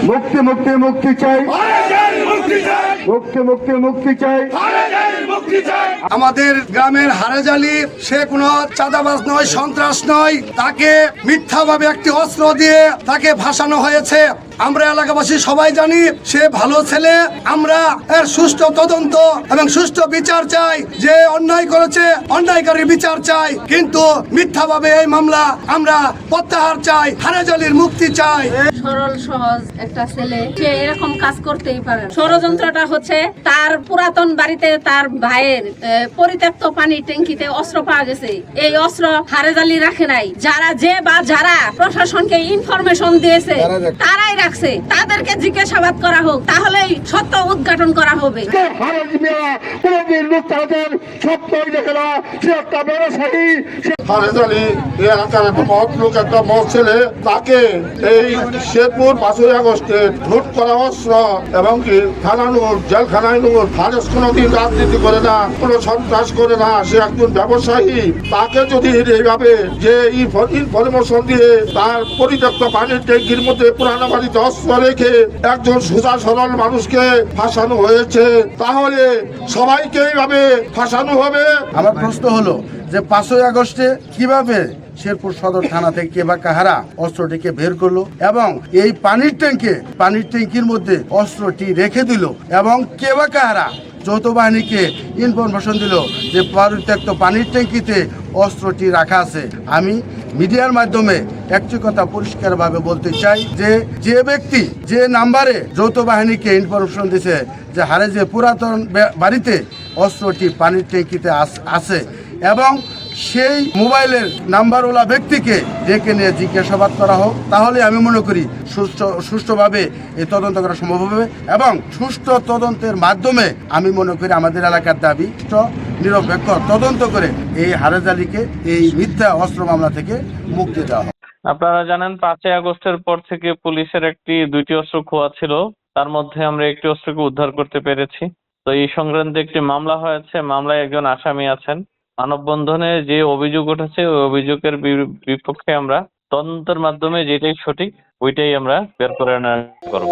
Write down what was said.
মুক্তি মুক্তি মুক্তি চাই, মুক্তি মুক্তি মুক্তি চাই। আমাদের গ্রামের হারেজালি সে কোনো চাঁদাবাজ নয়, সন্ত্রাস নয়। তাকে মিথ্যাভাবে একটি অস্ত্র দিয়ে তাকে ফাঁসানো হয়েছে। আমরা এলাকাবাসী সবাই জানি সে ভালো ছেলে। আমরা এর সুষ্ঠু তদন্ত এবং সুষ্ঠু বিচার চাই। যে অন্যায় করেছে অন্যায়কারীর বিচার চাই, কিন্তু মিথ্যাভাবে এই মামলা আমরা প্রত্যাহার চাই। হারেজালির মুক্তি চাই। সরল সহজ একটা ছেলে, সে এরকম কাজ করতেই পারে। ষড়যন্ত্রটা হচ্ছে তার পুরাতন বাড়িতে তার ভাইয়ের পরিত্যক্ত পানির ট্যাঙ্কিতে অস্ত্র পাওয়া গেছে। এই অস্ত্র হারেজালি রাখে নাই। যারা প্রশাসনকে ইনফরমেশন দিয়েছে তারাই রাখছে। তাদেরকে জিজ্ঞাসাবাদ করা হোক, তাহলেই সত্য উদ্ঘাটন করা হবে। হারেজালি এলাকার মহৎ লোক, একটা মহৎ ছেলে। তাকে এই শেরপুর 5ই আগস্টে লুট করা অস্ত্র এবং কি থানানুর জেলখানায় নুর। হারেস কোনোদিন রাজনীতি করে না, কোনো সন্ত্রাস করে না, সে একজন ব্যবসায়ী। তাকে যদি এইভাবে যে ইনফরমেশন দিয়ে তার পরিত্যক্ত পানির ট্যাঙ্কির মধ্যে পুরানো বাড়িতে অস্ত্র রেখে একজন সোজা সরল মানুষকে ফাঁসানো হয়েছে, তাহলে সবাইকে এইভাবে ফাঁসানো হবে। আমার প্রশ্ন হলো যে 5ই আগস্টে কিভাবে শেরপুর সদর থানা থেকে বা কাহারা অস্ত্রটিকে বের করলো এবং এই পানির ট্যাঙ্কির মধ্যে অস্ত্রটি রেখে দিল এবং কে বা কাহারা যৌথ বাহিনীকে ইনফরমেশন দিল যে পরিত্যক্ত পানির ট্যাঙ্কিতে অস্ত্রটি রাখা আছে। আমি মিডিয়ার মাধ্যমে একটি কথা পরিষ্কারভাবে বলতে চাই যে ব্যক্তি যে নাম্বারে যৌথ বাহিনীকে ইনফরমেশন দিছে যে হারে যে পুরাতন বাড়িতে অস্ত্রটি পানির ট্যাঙ্কিতে আছে এবং সেই মোবাইলের নাম্বারওয়ালা ব্যক্তিকে ডেকে নিয়ে জিজ্ঞাসাবাদ করা হোক, তাহলে আমি মনে করি সুষ্ঠুভাবে এই তদন্ত করা সম্ভব হবে এবং সুষ্ঠু তদন্তের মাধ্যমে আমি মনে করি আমাদের এলাকার দাবি নিরপেক্ষ তদন্ত করে এই হারেজালিকে এই মিথ্যা অস্ত্র মামলা থেকে মুক্তি দেওয়া হবে। আপনারা জানেন 5ই আগস্টের পর থেকে পুলিশের দুইটি অস্ত্র খোয়া ছিল। তার মধ্যে আমরা একটি অস্ত্রকে উদ্ধার করতে পেরেছি। তো এই সংক্রান্তে একটি মামলা হয়েছে। মামলায় একজন আসামি আছেন। মানববন্ধনে যে অভিযোগ উঠেছে ওই অভিযোগের বিপক্ষে আমরা তদন্তের মাধ্যমে যেটাই সঠিক ওইটাই আমরা বের করে নেওয়ার চেষ্টা করব।